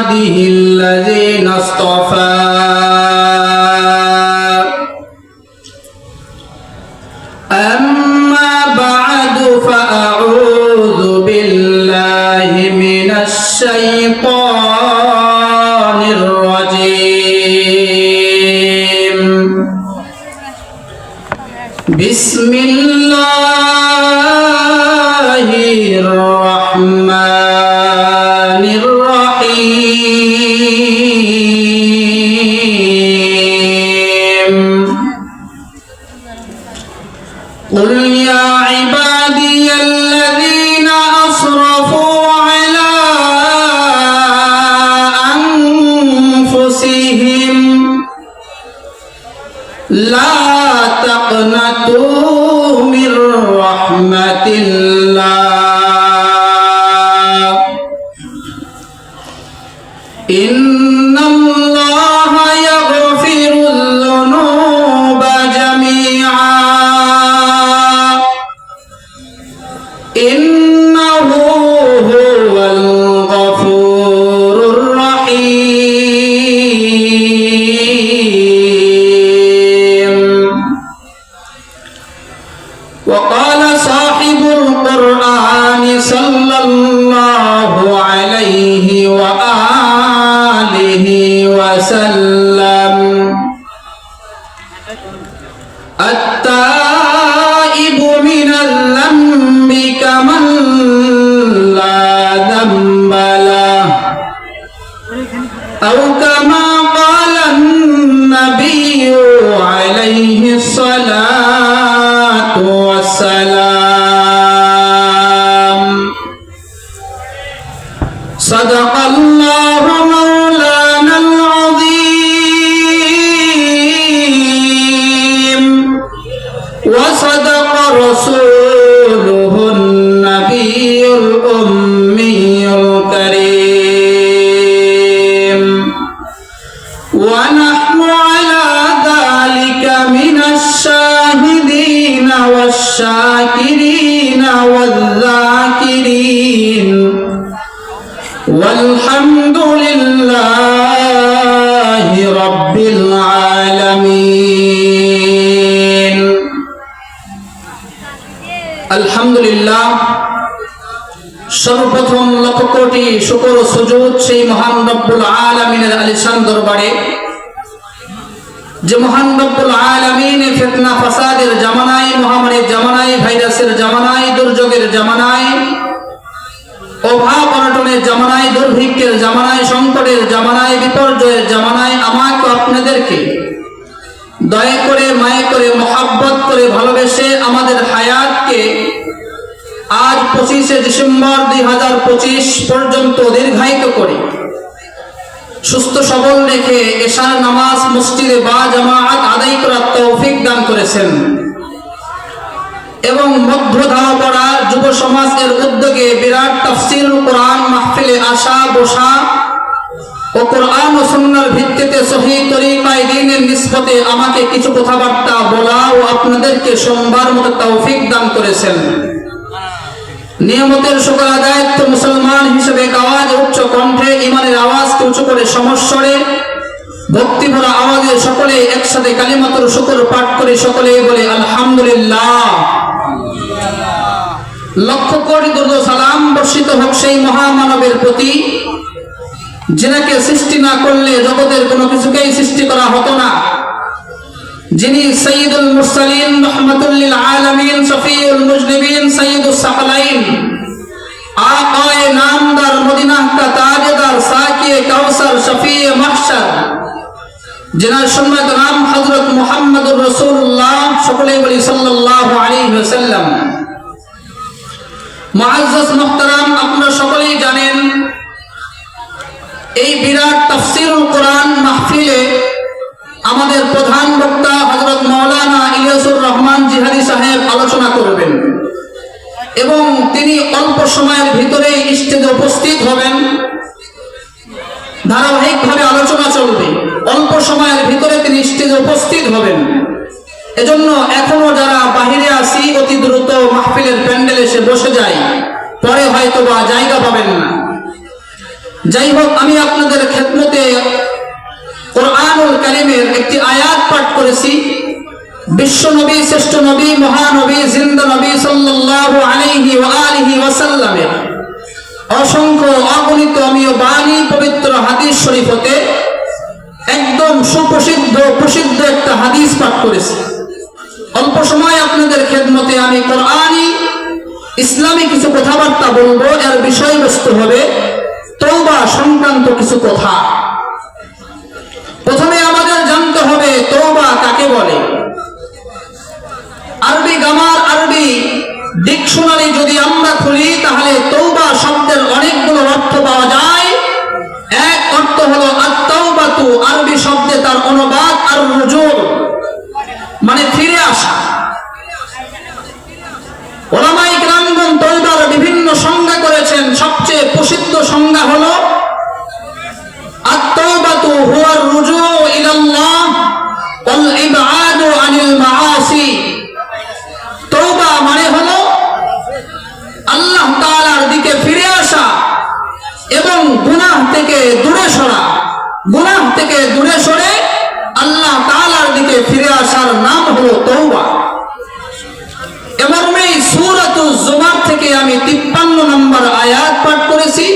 عباده الذين اصطفى أما بعد فأعوذ بالله من الشيطان الرجيم بسم الله الرحمن الرحيم قل يا عبادي الذين أسرفوا على أنفسهم لا تقنطوا من رحمة الله إن الله يغفر الذنوب جميعا إنه هو الغفور الرحيم وقال صاحب القرآن صلى الله عليه وآله وسلم التائب من الذنب كمن لا ذنب له أو كما قال النبي عليه الصلاة والسلام صدق الله مولانا العظيم وصدق رسوله النبي الأمي الكريم ونحن على ذلك من الشاهدين والشاكرين والذاكرين والحمد لله رب العالمين আলহামদুলিল্লাহ সর্বপ্রথম লক্ষ কোটি শুকর ও সুজুদ সেই মহান রব্বুল আলামিনের আলিশান দরবারে যে মহান রব্বুল আলামিন ফিতনা ফাসাদের জামানায় মহামারীর জামানায় ভাইরাসের জামানায় দুর্যোগের জামানায় অভাব অনটনের জামানায় দুর্ভিক্ষের জামানায় সংকটের জামানায় বিপর্যয়ের জামানায় আমাকে আপনাদেরকে দয়া করে মায়া করে মহব্বত করে ভালোবেসে আমাদের হায়াতকে আজ 25শে ডিসেম্বর 2025 পর্যন্ত দীর্ঘায়িত করে সুস্থ সবল রেখে এশার নামাজ মসজিদে বা জামাআত আদায় করার তৌফিক দান করেছেন এবং মধ্যধাওয়া পড়া যুব সমাজের উদ্যোগে বিরাট তাফসীরুল কোরআন মাহফিলে আসা বসা ও কোরআন ও সুন্নাহর ভিত্তিতে সহিহ তরিকায় দ্বীনের নিসবতে আমাকে কিছু কথাবার্তা বলা ও আপনাদেরকে সোমবার মতো তৌফিক দান করেছেন নিয়মতের শুকর আদায়ত্ব মুসলমান হিসেবে আওয়াজ উচ্চ কণ্ঠে ইমানের আওয়াজকে উঁচু করে সমস্বরে ভক্তিভরা আওয়াজে সকলে একসাথে কালিমাতুর শুকর পাঠ করে সকলে বলে আলহামদুলিল্লাহ লক্ষ কোটি দরুদ ও সালাম বর্ষিত হোক সেই মহামানবের প্রতি যিনাকে সৃষ্টি না করলে জগতের কোনো কিছুকেই সৃষ্টি করা হতো না যিনি সাইয়্যিদুল মুরসালিন রাহমাতুল লিল আলামিন শফিউল মুজনিবিন সাইয়্যিদুস সাকালাইন আকায়ে নামদার মদিনা কা তাজদার সাকিয়ে কাউসার শফিয়ে মাহশর যিনার সম্মানিত নাম হযরত মুহাম্মদুর রাসূলুল্লাহ সকলেই বলি সাল্লাল্লাহু আলাইহি ওয়াসাল্লাম মুআজ্জাজ মুহতারাম আপনারা সকলেই জানেন এই বিরাট তাফসীরুল কোরআন মাহফিলে আমাদের প্রধান বক্তা হযরত মাওলানা ইলিয়াসুর রহমান জিহাদি সাহেব আলোচনা করবেন এবং তিনি অল্প সময়ের ভিতরে স্টেজে উপস্থিত হবেন ধারাবাহিকভাবে আলোচনা চলবে অল্প সময়ের ভিতরে তিনি স্টেজে উপস্থিত হবেন এজন্য এখনো যারা বাহিরে আসি অতি দ্রুত মাহফিলের প্যান্ডেলে এসে বসে যায় পরে হয়তো বা জায়গা পাবেন না যাই হোক, আমি আপনাদের খেদমতে কোরআনুল কারীমের একটি আয়াত পাঠ করেছি। বিশ্ব নবী, শ্রেষ্ঠ নবী, মহানবী, জিন্দা নবী সাল্লাল্লাহু আলাইহি ওয়া আলিহি ওয়াসাল্লামের অসংখ্য অগণিত অমীয় বাণী পবিত্র হাদিস শরীফ হতে একদম প্রসিদ্ধ একটা হাদিস পাঠ করেছি। অল্প সময় আপনাদের খেদমতে আমি কোরআনী ইসলামী কিছু কথাবার্তা বলবো। এর বিষয়বস্তু হবে তওবা সংক্রান্ত কিছু কথা। প্রথমে আমাদের জানতে হবে তওবা কাকে বলে। আরবি গ্রামার, আরবি ডিকশনারি যদি আমরা খুলি তাহলে তওবা শব্দের অনেকগুলো অর্থ পাওয়া যায়। এক অর্থ হলো আত-তাওবাতু, আরবি শব্দে তার অনুবাদ আর রুজু, মানে ফিরে আসা। উলামায়ে কেরামগণ তওবার বিভিন্ন সংজ্ঞা করেছেন। সবচেয়ে প্রসিদ্ধ সংজ্ঞা হলো আত-তাওবাতু হুয়ার রুজু ইলাল্লাহ ওয়াল ইবআদু আনিল মাআসি। তওবা মানে হলো আল্লাহ তাআলার দিকে ফিরে আসা এবং গুনাহ থেকে দূরে সরা। গুনাহ থেকে দূরে সরে আল্লাহ তাআলার দিকে ফিরে আসার নাম হলো তওবা। এমর্মেই সূরাতুজ জুমার থেকে আমি 53 নম্বর আয়াত পাঠ করেছি।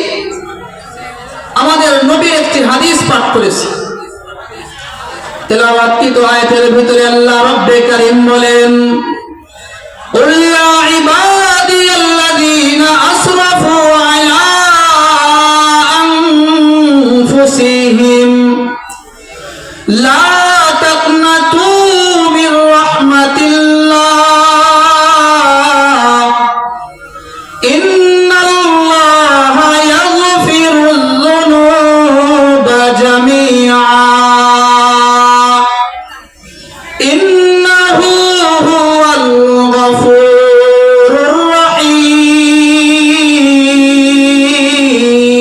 আমাদের নবীর একটি হাদিস পাঠ করেছি। তেলাওয়াতকৃত আয়াতের ভিতরে আল্লাহ রব্বে কারীম বলেন, قل يا عبادي الذين أسرفوا على أنفسهم لا تقنطوا من رحمة الله إن الله يغفر الذنوب جميعا إنه هو الغفور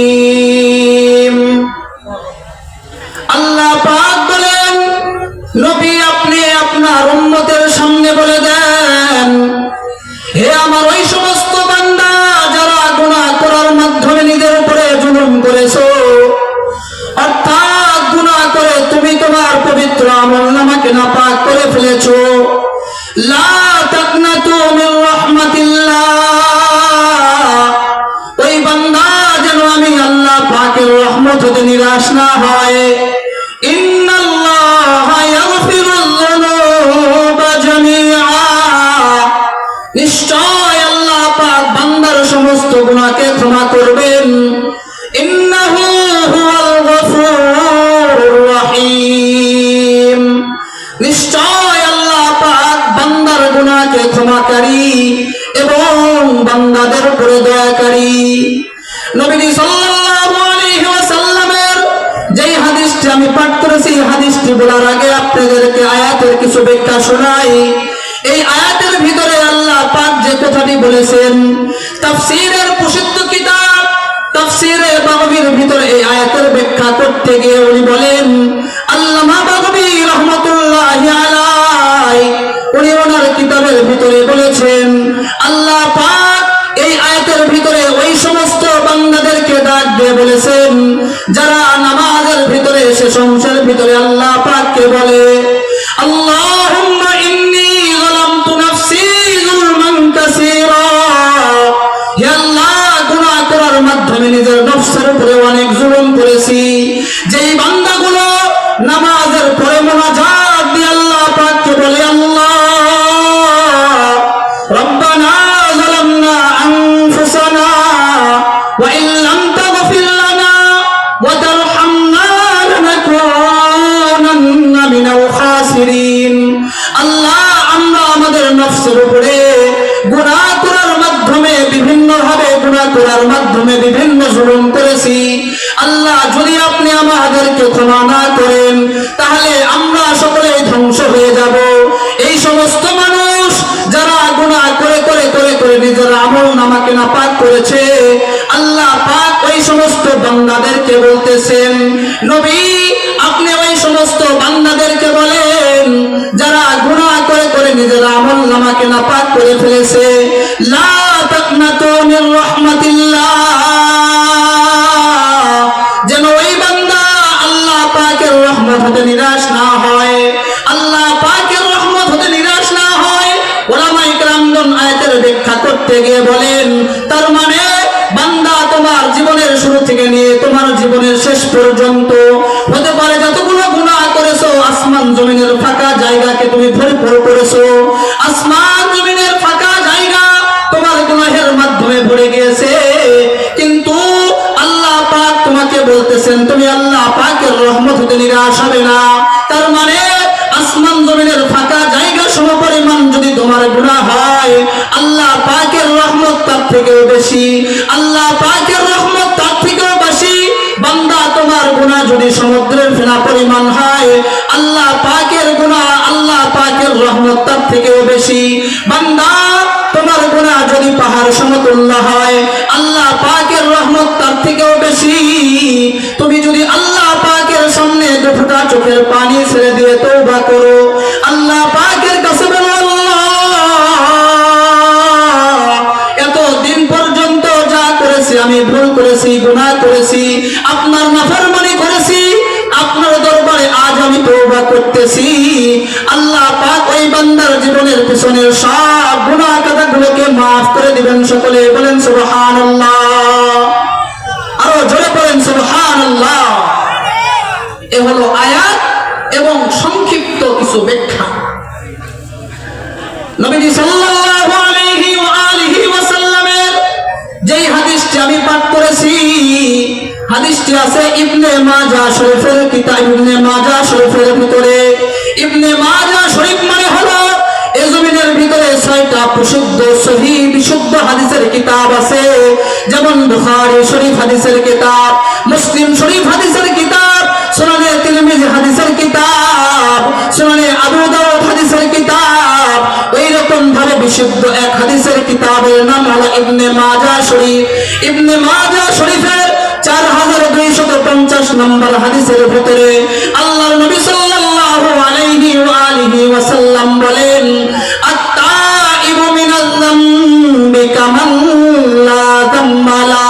الرحيم। আল্লাহ পাক বলেন, নবী আপনি আপনার উম্মতের সামনে বলে দেন, হে আমার ওই সমস্ত বান্দা যারা গুনাহ করার মাধ্যমে নিজের উপরে জুলুম করেছো, অর্থাৎ গুনাহ করে তুমি তোমার পবিত্র আমলনামাকে নাপাক করে ফেলেছো, লা তাকনাতু মির রাহমাতিল্লাহ, ওই বান্দা যেন আমি আল্লাহ পাকের রহমত হতে নিরাশ না হয়। ইন্নাল্লাহা ইয়াগফিরুয যুনুবা জামিআ, নিশ্চয় আল্লাহ পাক বান্দার সমস্ত গুনাহকে ক্ষমা করবেন। ইন্নাহু হুয়াল গফুরুর রহিম, নিশ্চয় আল্লাহ পাক বান্দার গুনাহকে ক্ষমাকারী এবং বান্দাদের উপরে দয়াকারী। নবী সাল্লাল্লাহু আলাইহি ওয়াসাল্লামের যেই হাদিসটি আমি পাঠ করেছি, হাদিসটি বলার আগে আপনাদেরকে আয়াতের কিছু ব্যাখ্যা শোনাই। এই আয়াতের ভিতরে আল্লাহ পাক যে কথাটি বলেছেন, তাফসীরের প্রসিদ্ধ কিতাব তাফসীরে বাগবীর ভিতরে এই আয়াতের ব্যাখ্যা করতে গিয়ে উনি বলেন, আল্লামা বাগবী রাহমাতুল্লাহি আলাইহি উনি ওনার কিতাবের ভিতরে বলেছেন, আল্লাহ পাক এই আয়াতের ভিতরে ওই সমস্ত বান্দাদেরকে ডাক দিয়ে বলেছেন যারা নামাজের ভিতরে শেষ অংশের ভিতরে আল্লাহ পাককে বলে, আল্লাহুম্মা ইন্নী যালামতু নাফসি যুলমান কাসীরা, হে আল্লাহ গুনাহ করার মাধ্যমে নিজের নফসের উপরে অনেক জুলুম করেছি। যেই বান্দাগুলো নামাজের পরে মুনাজাত দিয়ে আল্লাহ পাককে বলে, আল্লাহ রব্বানা যালামনা আনফুসানা ওয়া ইন লাম তাগফির লানা ওয়া তারহামনা লানাকুনান্না মিনাল খাসিরিন, আল্লাহ আমরা আমাদের নফসের উপরে গুনাহ করার মাধ্যমে বিভিন্নভাবে গুনাহ করার মাধ্যমে বিভিন্ন জুলুম করেছি। আল্লাহ যদি আপনি আমাদেরকে ক্ষমা না করেন তাহলে আমরা সকলেই ধ্বংস হয়ে যাব। এই সমস্ত মানুষ যারা গুনাহ করে করে করে করে নিজের আমলনামাকে নাপাক করেছে, আল্লাহ পাক ওই সমস্ত বান্দাদেরকে বলতেছেন, নবী আপনি ওই সমস্ত বান্দাদেরকে বলেন যারা গুনাহ করে করে নিজের আমলনামাকে নাপাক করে ফেলেছে, লা তাকনাতু মির রাহমাতিল্লাহ, পর্যন্ত। হতে পারে যতগুলো গুনাহ করেছো আসমান জমিনের ফাঁকা জায়গাকে তুমি ভরপুর করেছো, আসমান জমিনের ফাঁকা জায়গা তোমার গুনাহের মাধ্যমে ভরে গিয়েছে, কিন্তু আল্লাহ পাক তোমাকে বলতেছেন তুমি আল্লাহ পাকের রহমত হতে নিরাশ হবে না। তার মানে আসমান জমিনের ফাঁকা জায়গা সমপরিমাণ যদি তোমার গুনাহ হয়, আল্লাহ পাকের রহমত তার থেকেও বেশি, আল্লাহ পাকের রহমত তার থেকেও বেশি। বান্দা তোমার গুনাহ যদি সমুদ্রের ফেনা পরিমাণ হয়, আল্লাহ পাকের গুনাহ আল্লাহ পাকের রহমত তার থেকেও বেশি। বান্দা তোমার গুনাহ যদি পাহাড় সমতুল্য হয়, আল্লাহ পাকের রহমত তার থেকেও বেশি। তুমি যদি আল্লাহ পাকের সামনে দুফোঁটা চোখের পানি ছেড়ে দিয়ে তওবা করো, আল্লাহ পাকের কাছে বলো এতদিন পর্যন্ত যা করেছি আমি ভুল করেছি, গুনাহ করেছি, আপনার নাফরমানি করেছি, আপনার দরবারে আজ আমি তওবা করতেছি। আল্লাহ পাক ওই বান্দার জীবনের পিছনের সব গুনাহ কাটাগুলোকে মাফ করে দিবেন। সকলে বলেন সুবহানাল্লাহ, আরো জোরে বলেন সুবহানাল্লাহ। এ হলো আয়াত এবং সংক্ষিপ্ত কিছু ব্যাখ্যা। নবীজি সাল্লাল্লাহু আলাইহি ওয়া আলিহি ওয়াসাল্লামের যেই হাদিসটি আমি পাঠ করেছি, হাদিসটি আছে ইবনে মাজাহ শরীফের কিতাব, ইবনে মাজাহ শরীফের ভিতরে। ইবনে মাজাহ শরীফ মানে হলো এই জমিনের ভিতরে 6টা প্রসিদ্ধ সহিহ বিশুদ্ধ হাদিসের কিতাব আছে, যেমন বুখারী শরীফ হাদিসের কিতাব, মুসলিম শরীফ হাদিসের কিতাব, সুনানে তিরমিজি হাদিসের কিতাব, সুনানে আবু দাউদ হাদিসের কিতাব। এইরকম ভাবে বিশুদ্ধ এক হাদিসের কিতাবের নাম হলো ইবনে মাজাহ শরীফ। ইবনে মাজাহ শরীফের 4250 নম্বর হাদিসের ভিতরে আল্লাহর নবী সাল্লাল্লাহু আলাইহি ওয়া আলিহি ওয়াসাল্লাম বলেন, আত-তাইবু মিনাল যামবি কামান লা যামবা লা।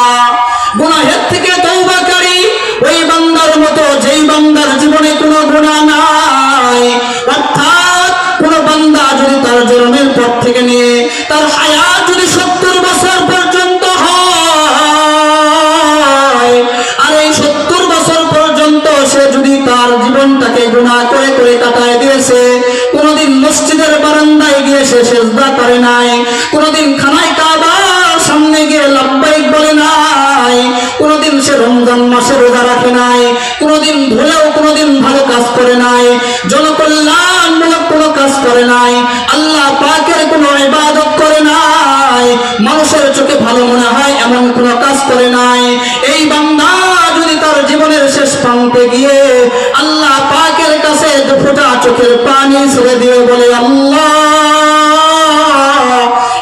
গুনাহের থেকে তওবাকারী ওই বান্দার মতো যেই বান্দার জীবনে কোনো গুনাহ নাই। অর্থাৎ কোন বান্দা যদি তার জন্মের পর থেকে নিয়ে তার হায়াত যদি 70 বছর পর্যন্ত হয়, আর এই 70 বছর পর্যন্ত সে যদি তার জীবনটাকে গুনাহ করে করে কাটায় দিয়েছে, কোনদিন মসজিদের বারান্দায় গিয়ে সে সিজদা করে নাই, কোনদিন খানায় কাবার সামনে গিয়ে লাব্বাইক বলে নাই, কোনদিন সে রমজান মাসে রোজা রাখে নাই, কোনদিন ভুলেও কোনদিন ভালো কাজ করে নাই, জনকল্যাণমূলক কোনো কাজ করে নাই, আল্লাহ পাকের কোনো ইবাদত করে নাই, মানুষের চোখে ভালো মনে হয় এমন কোনো কাজ করে নাই, এই বান্দা যদি তার জীবনের শেষ প্রান্তে গিয়ে আল্লাহ পাকের কাছে দুফোঁটা চোখের পানি ছেড়ে দিয়ে বলে, আল্লাহ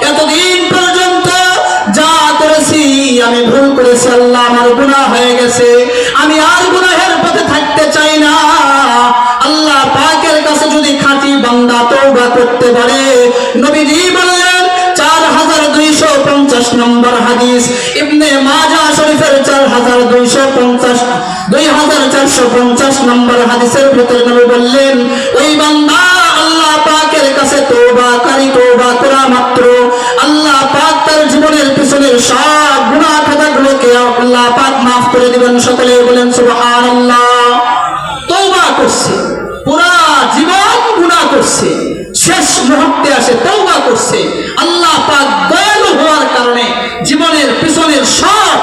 এতদিন পর্যন্ত যা করেছি আমি ভুল করেছি, আল্লাহ আমার গুনাহ হয়ে গেছে, আমি আর গুনাহের পথে থাকতে চাই না, আল্লাহ পাকের কাছে যদি খাঁটি বান্দা তওবা করতে পারে, নবীজি বললেন 4250 নম্বর হাদিস ইবনে মাজাহ শরীফের 2450 নম্বর হাদিসের ভিতরে নবী বললেন, ওই বান্দা আল্লাহ পাকের কাছে তওবাকারী তওবা করা মাত্র আল্লাহ পাক তার জীবনের পিছনের সব গুনাহ খাতাগুলোকে আল্লাহ পাক মাফ করে দিবেন। সকলে বলেন সুবহানাল্লাহ। তওবা করছে, পুরা জীবন গুনাহ করছে, শেষ মুহূর্তে আসে তওবা করছে, আল্লাহ পাক দয়ালু হওয়ার কারণে জীবনের পিছনের সব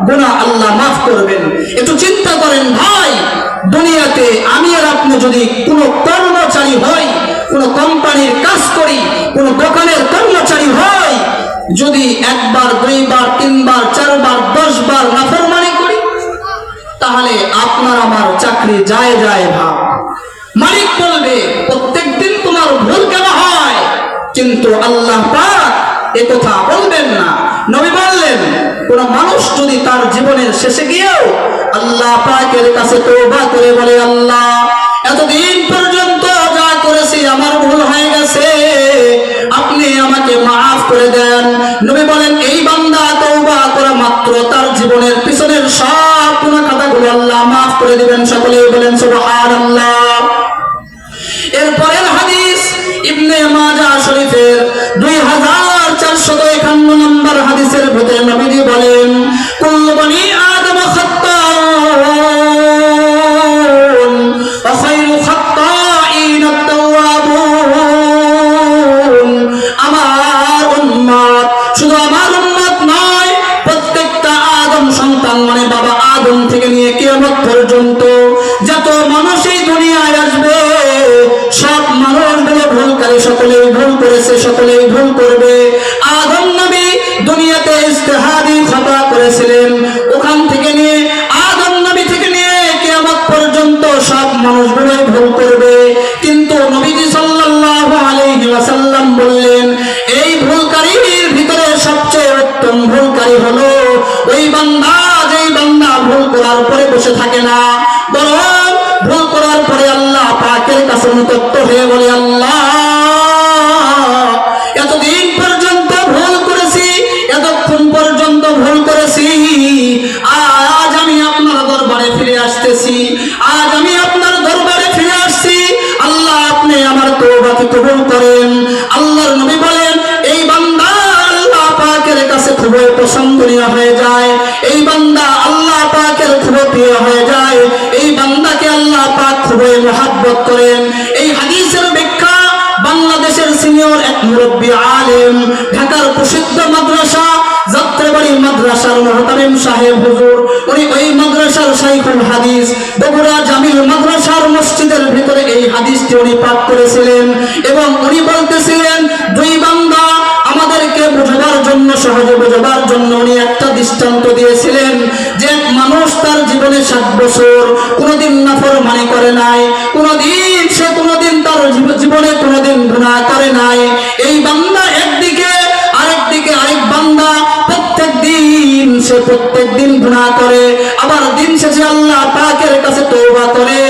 গুনাহ আল্লাহ মাফ করবেন। একটু চিন্তা করেন ভাই, দুনিয়াতে আমি আর আপনি যদি কোনো কর্মচারী হই, কোনো কোম্পানির কাজ করি, কোনো দোকানের কর্মচারী হই, যদি একবার দুইবার তিনবার চারবার 10 বার নাফরমানি করি, তাহলে আপনার আমার চাকরি যায় যায় ভাব। মালিক বলবে প্রত্যেকদিন তোমার ভুল কেন হয়, কিন্তু আল্লাহ পাক এ কথা বলবেন না। নবী বললেন, কোন মানুষ যদি তার জীবনের শেষে গিয়েও আল্লাহ পাকের কাছে তওবা করে বলে, আল্লাহ এতদিন পর্যন্ত যা করেছি আমার ভুল হয়ে গেছে, আপনি আমাকে মাফ করে দেন, নবী বলেন এই বান্দা তওবা করা মাত্র তার জীবনের পিছনের সব গুনাহ খাতাগুলো আল্লাহ মাফ করে দিবেন। সকলে বলেন সুবহানাল্লাহ। এরপরের হাদিস ইবনে মাজাহ শরীফের 2451 নম্বর হাদিসের ভিতরে নবীজি বলেন, কুল্লু বনি আদম খাত্তা মানুষ এই দুনিয়ায় আসবে, সব মানুষগুলো ভুলকারী, সকলেই ভুল করেছে, সকলেই ভুল করবে। আদম নবী দুনিয়াতে ইজতিহাদি খতা করেছিলেন, ওখান থেকে নিয়ে আদম নবী থেকে নিয়ে কিয়ামত পর্যন্ত সব মানুষগুলোই ভুল করবে। কিন্তু নবীজি সাল্লাল্লাহু আলাইহি ওয়াসাল্লাম বললেন, এই ভুলকারীর ভিতরে সবচেয়ে উত্তম ভুলকারী হলো ওই বান্দা, যেই বান্দা ভুল করার পরে বসে থাকে না, বরং ভুল করার পরে আল্লাহ পাকের কাছে অনুতপ্ত হয়ে বলে, আল্লাহ এতদিন পর্যন্ত ভুল করেছি, এতক্ষণ পর্যন্ত ভুল করেছি, আজ আমি আপনার দরবারে ফিরে আসতেছি, আজ আমি আপনার দরবারে ফিরে আসছি, আল্লাহ আপনি আমার তওবাকে কবুল করেন। আল্লাহর নবী বলেন, এই বান্দা আল্লাহ পাকের কাছে খুবই পছন্দনীয় হয়ে যায়, এই বান্দা আল্লাহ পাকের খুব প্রিয় হয়ে যায়, এই বান্দাকে আল্লাহ পাক খুবই মহব্বত করেন। এই হাদিসের ব্যাখ্যা বাংলাদেশের সিনিয়র এক মুরব্বী আলেম, ঢাকার প্রসিদ্ধ মাদ্রাসা যাত্রাবাড়ি মাদ্রাসার মুহতামিম সাহেব হুজুর, উনি ওই মাদ্রাসার শাইখুল হাদিস, বগুড়া জামিল মাদ্রাসার মসজিদের ভিতরে এই হাদিসটি উনি পাঠ করেছিলেন এবং উনি বলতেছিলেন, দুই বান্দা আমাদেরকে বোঝাবার জন্য, সহজে বোঝাবার জন্য উনি একটা দৃষ্টান্ত দিয়েছিলেন যে এক মানুষ তার জীবনে 60 বছর কোনোদিন নাফরমানি করে নাই, কোনোদিন সে কোনোদিন তার জীবনে কোনোদিন গুনাহ করে নাই। এই বান্দা একদিকে, আরেকদিকে আরেক বান্দা প্রত্যেক দিন গুনাহ করে, আবার দিন শেষে আল্লাহ পাকের কাছে তওবা করে।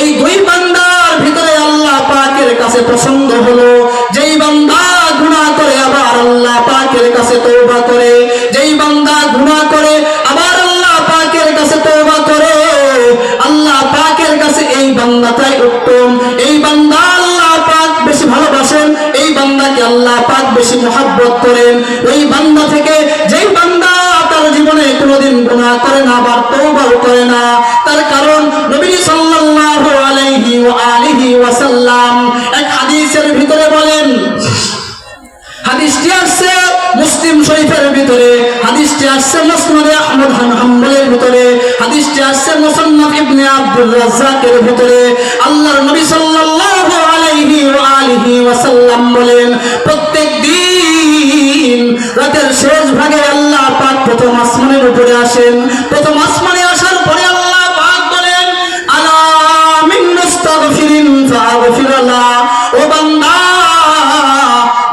এই দুই বান্দার ভিতরে আল্লাহ পাকের কাছে পছন্দ হলো যেই বান্দা গুনাহ করে আবার আল্লাহ পাকের কাছে তওবা করে, যেই বান্দা গুনাহ করে আবার আল্লাহ পাকের কাছে তওবা করে, আল্লাহ পাকের কাছে এই বান্দাটাই উত্তম। এই বান্দা আল্লাহ পাক বেশি ভালোবাসেন, এই বান্দাকে আল্লাহ পাক বেশি মহব্বত করেন। ওই বান্দা থেকে যেই বান্দা তার জীবনে কোনোদিন গুনাহ করে না, আবার তওবাও করে না, তার কারণ নবী সাল্লাল্লাহু আলাইহি ওয়া আলিহি ওয়াসাল্লাম এক হাদিসের ভিতরে বলেন, হাদিসটি আসছে মুসলিম শরীফের ভিতরে, হাদিসটি আসছে মুসনাদে আহমদ হাম্বলের ভিতরে, হাদিসটি আসছে মুসান্নাফ ইবনে আব্দুর রাজ্জাকের ভিতরে। আল্লাহর নবী সাল্লাল্লাহু আলাইহি ওয়া আলিহি ওয়াসাল্লাম বলেন, প্রত্যেক দিন রাতের শেষ ভাগে আল্লাহ পাক প্রথম আসমানের উপরে আসেন, প্রথম আসমানে আসার পরে আল্লাহ পাক বলেন, আলা মিন মুস্তাগফিরিন ফাগফির লা, ও বান্দা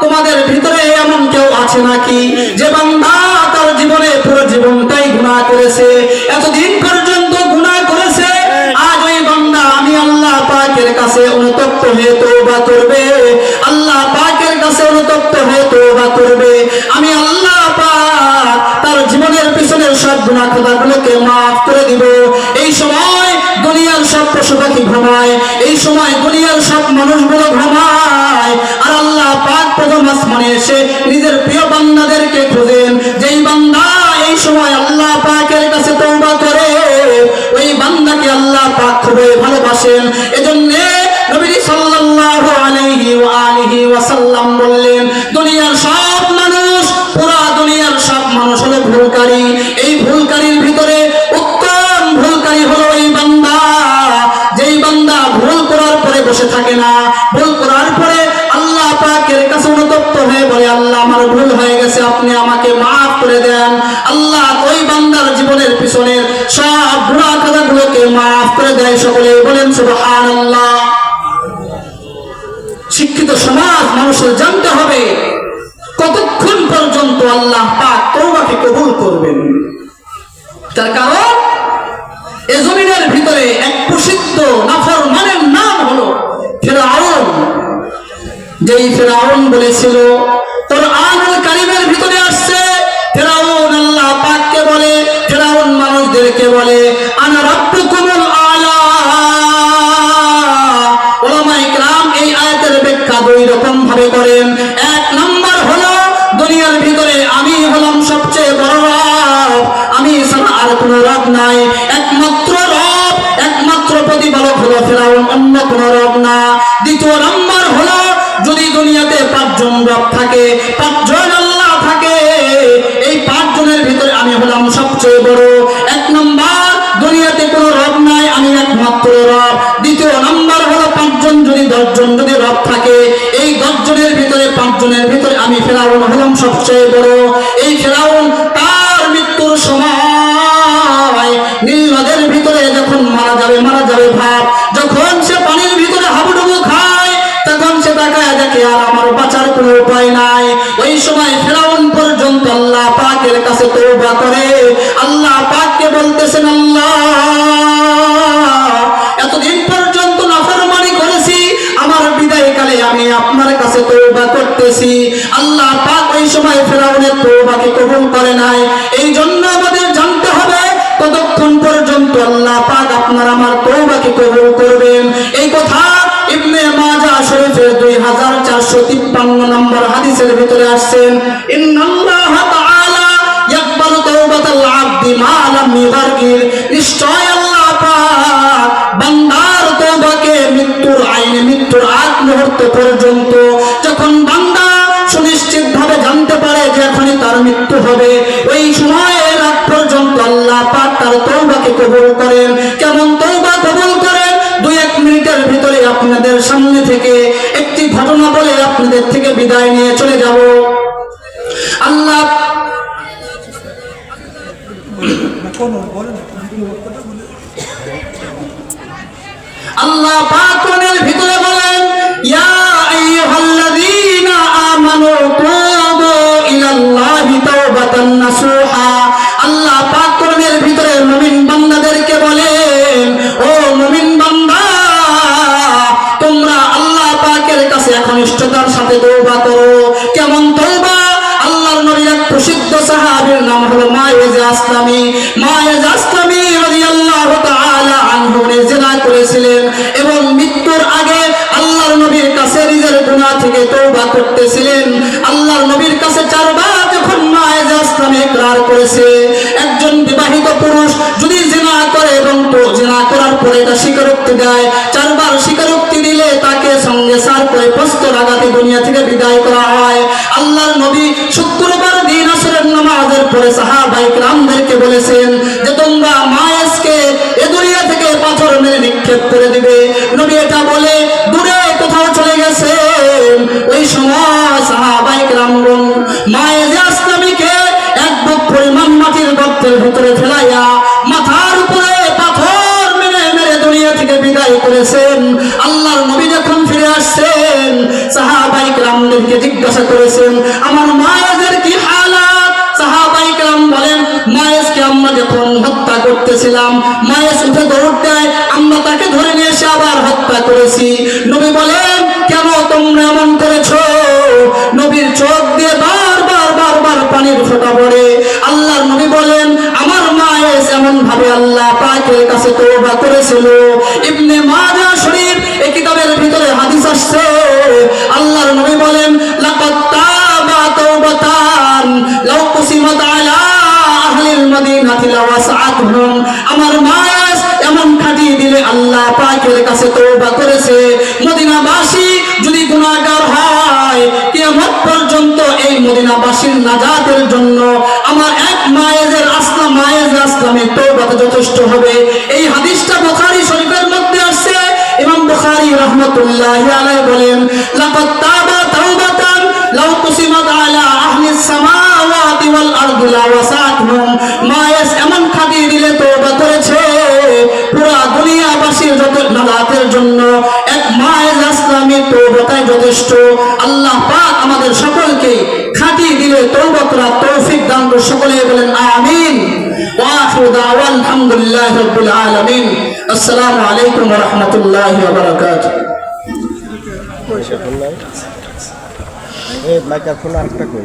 তোমাদের ভিতরে এমন কেউ আছে নাকি যে বান্দা তার জীবনে পুরো জীবনটাই গুনাহ করেছে, এতদিন পর্যন্ত গুনাহ করেছে, আজ ওই বান্দা আমি আল্লাহ পাকের কাছে অনুতপ্ত হয়ে তওবা করবে, আল্লাহ পাকের কাছে অনুতপ্ত হয়ে তওবা করবে, আমি আল্লাহ পাক তার জীবনের পিছনের সব গুনাহ খাতাগুলোকে মাফ করে দিব। এই সময় দুনিয়ার সব পশু পাখি ঘুমায়, এই সময় দুনিয়ার সব মানুষগুলো ঘুমায়, আর আল্লাহ পাক প্রথম আসমানে এসে নিজের প্রিয় বান্দাদেরকে খোঁজেন। যেই বান্দা এই সময় আল্লাহ পাকের কাছে তওবা করে, ওই বান্দাকে আল্লাহ পাক খুবই ভালোবাসেন। এজন্য নবী সাল্লাল্লাহু আলাইহি ওয়া আলিহি ওয়াসাল্লাম বললেন, দুনিয়ার সব মানুষ, পুরা দুনিয়ার সব মানুষ হলো ভুলকারী, এই ভুলকারীর ভিতরে উত্তম ভুলকারী হলো এই বান্দা, যেই বান্দা ভুল করার পরে বসে থাকে না, ভুল করার পরে আল্লাহ পাকের কাছে অনুতপ্ত হয়ে বলে, আল্লাহ আমার ভুল হয়ে গেছে, আপনি আমাকে মাফ করে দেন। আল্লাহ ওই বান্দার জীবনের পিছনের সব গুনাহ খাতাগুলোকে মাফ করে দেয়। সকলে বলেন সুবহানাল্লাহ। শিক্ষিত সমাজ মানুষের জানতে হবে কতক্ষণ পর্যন্ত আল্লাহ পাক তওবাকে কবুল করবেন। তার কারণ এই জমিনের ভিতরে এক প্রসিদ্ধ নাফরমানের নাম হলো ফিরআউন। যেই ফিরআউন বলেছিল, কুরআনুল কারীমের ভিতরে আসছে, ফিরআউন আল্লাহ পাককে বলে, ফিরআউন মানুষদেরকে বলে, আনা রাব্বুকুমুল আলা। উলামায়ে কেরাম এই আয়াতের ব্যাখ্যা দুই রকম ভাবে করেন। এক নাম্বার হলো দুনিয়ার ভিতরে আমি হলাম সবচেয়ে বড় রব, আমি ছাড়া আর কোনো রব নাই, একমাত্র রব, একমাত্র প্রতিপালক হলো ফিরআউন, অন্য কোনো রব না। দ্বিতীয় নাম্বার হলো যদি দুনিয়াতে 5 জন রব থাকে, 5 জন আল্লাহ থাকে, এই 5 জনের ভিতরে আমি হলাম সবচেয়ে বড়। এক নাম্বার দুনিয়াতে কোনো রব নাই, আমি একমাত্র রব। জনের ভিতরে আমি ফেরাউন হলাম সবচেয়ে বড়। এই ফেরাউন তার মৃত্যুর সময় নীল নদের ভিতরে যখন মারা যাবে ভাব, যখন সে পানির ভিতরে হাবুডুবু খায় তখন সে তাকায় দেখে আর আমার বাঁচার কোনো উপায় নাই। ওই সময় ফেরাউন পর্যন্ত আল্লাহ পাকের কাছে তওবা করে, আল্লাহ পাককে বলতেছেন, আল্লাহ এতদিন পর্যন্ত নাফরমানি করেছি, আমার বিদায়কালে আমি আপনার কাছে তওবা করতেছি। আল্লাহ পাক ওই সময় ফেরাউনের তওবাকে কবুল করে নাই। এই জন্য আমাদের জানতে হবে কতক্ষণ পর্যন্ত আল্লাহ পাক আপনার আমার তওবাকে কবুল করবেন। এই কথা ইবনে মাজাহ শরীফের 2453 নম্বর হাদিসের ভিতরে আসছেন, ইন্নাল্লাহ তাআলা ইয়াকবালু তাওবাতাল আবদি মা লাম ইউগারগির। নিশ্চয় আল্লাহ পাক বান্দার তওবাকে মৃত্যুর আইনে, মৃত্যুর আগ মুহূর্ত পর্যন্ত, যখন বান্দা সুনিশ্চিতভাবে জানতে পারে যে এখনই তার মৃত্যু হবে, ওই সময়ের আগ পর্যন্ত আল্লাহ পাক তার তওবাকে কবুল করেন। কেমন তওবা কবুল করেন? 2-1 মিনিটের ভিতরে আপনাদের সামনে থেকে একটি ঘটনা বলে আপনাদের থেকে বিদায় নিয়ে চলে যাব। আল্লাহ আল্লাহ পাক কোরআনের ভিতরে বলেন, ইয়া আইয়ুহাল্লাযীনা আমানু তুবু ইলাল্লাহি তাওবাতান নাসুহা। আল্লাহ পাক কোরআনের ভিতরে মুমিন বান্দাদেরকে বলেন, ও মুমিন বান্দা, তোমরা আল্লাহ পাকের কাছে একনিষ্ঠতার সাথে তওবা করো। কেমন তওবা? আল্লাহর নবীর এক প্রসিদ্ধ সাহাবীর নাম হলো মায়েজ আসলামী। মায়েজ আসলামী রাদিয়াল্লাহু তাআলা আনহু জিনা করেছিলেন এবং মৃত্যুর আগে আল্লাহর নবীর কাছে নিজের গুনাহ থেকে তওবা করতেছিলেন। আল্লাহর নবীর কাছে 4 বার যখন মায়েজ আসলামী ইকরার করেছে, একজন বিবাহিত পুরুষ যদি জিনা করে এবং তো জিনা করার পরে এটা স্বীকারোক্তি দেয়, 4 বার স্বীকারোক্তি দিলে তাকে সঙ্গে সার করে প্রস্তর আঘাতে দুনিয়া থেকে বিদায় করা হয়। আল্লাহর নবী শুক্রবার দিন আসরের নামাজের পরে সাহাবায়ে কিরামদেরকে বলেছেন যে তোমরা মায়েজকে এ দুনিয়া থেকে পাথর মেরে নিক্ষেপ করে দিবে। নবী এটা বলে দূরে কোথাও চলে গেছেন। ওই সময় সাহাবায়ে কিরামগণ মায়েজ আসলামীকে এক বুক পরিমাণ মাটির গর্তের ভিতরে ফেলাইয়া মাথার উপরে পাথর মেরে মেরে দুনিয়া থেকে বিদায় করেছেন। আল্লাহর নবী যখন ফিরে আসছেন, সাহাবায়ে কিরামদেরকে জিজ্ঞাসা করেছেন, আমার মায়েজের কি হালাত? সাহাবায়ে কিরাম বলেন, মায়েজকে আমরা যখন হত্যা করতেছিলাম, মায়েজ উঠে দৌড় দেয়, আমরা তাকে ধরে নিয়ে এসে আবার হত্যা করেছি। নবী বলেন, কেন তোমরা এমন করেছো? নবীর চোখ দিয়ে বারবার পানির ফোঁটা পড়ে। আল্লাহর নবী বলেন, আমার মায়েজ এমন ভাবে আল্লাহ পাকের কাছে তওবা করেছিল। ইবনে মাজাহ শরীফ এই কিতাবের ভিতরে হাদিস আসছে, আল্লাহর নবী বলেন, লাকাদ তাবা তাওবাতান লাউ কুসিমাত আলা আহলিল মদিনাতি লাওয়াসআতহুম। আমার মায়েজ এমন খাটিয়ে দিলে আল্লাহ পাকের কাছে তওবা করেছে, মদিনাবাসী যদি গুনাহগার হয় কিয়ামত পর্যন্ত এই মদিনাবাসীর নাজাতের জন্য আমার এক মায়েজের মায়েজ আসলামের তওবাতে যথেষ্ট হবে। এই হাদিসটা বুখারী শরীফের মধ্যে আসছে। ইমাম বুখারী রাহমাতুল্লাহি আলাইহি বলেন, লাকাদ তাবা তাওবাতান লাউ কুসিমাত আলা আহলিস সামাওয়াতি ওয়াল আরদি লাওয়াসআতহুম। মায়েজ এমন খাটিয়ে দিলে তওবা করেছে, পুরা দুনিয়াবাসীর যত নাজাতের জন্য এক মায়েজ আসলামের তওবাটাই যথেষ্ট। আল্লাহ পাক আমাদের সকলকে খাটিয়ে দিলে তওবা করার তৌফিক দান করুন। সকলে বলেন আমিন। ওয়া আখিরু দাওয়ানা আলহামদুলিল্লাহি রাব্বিল আলামিন। আসসালামু আলাইকুম ওয়া রাহমাতুল্লাহি ওয়া বারাকাতুহু। মাইক্রোফোন আরেকটা কই।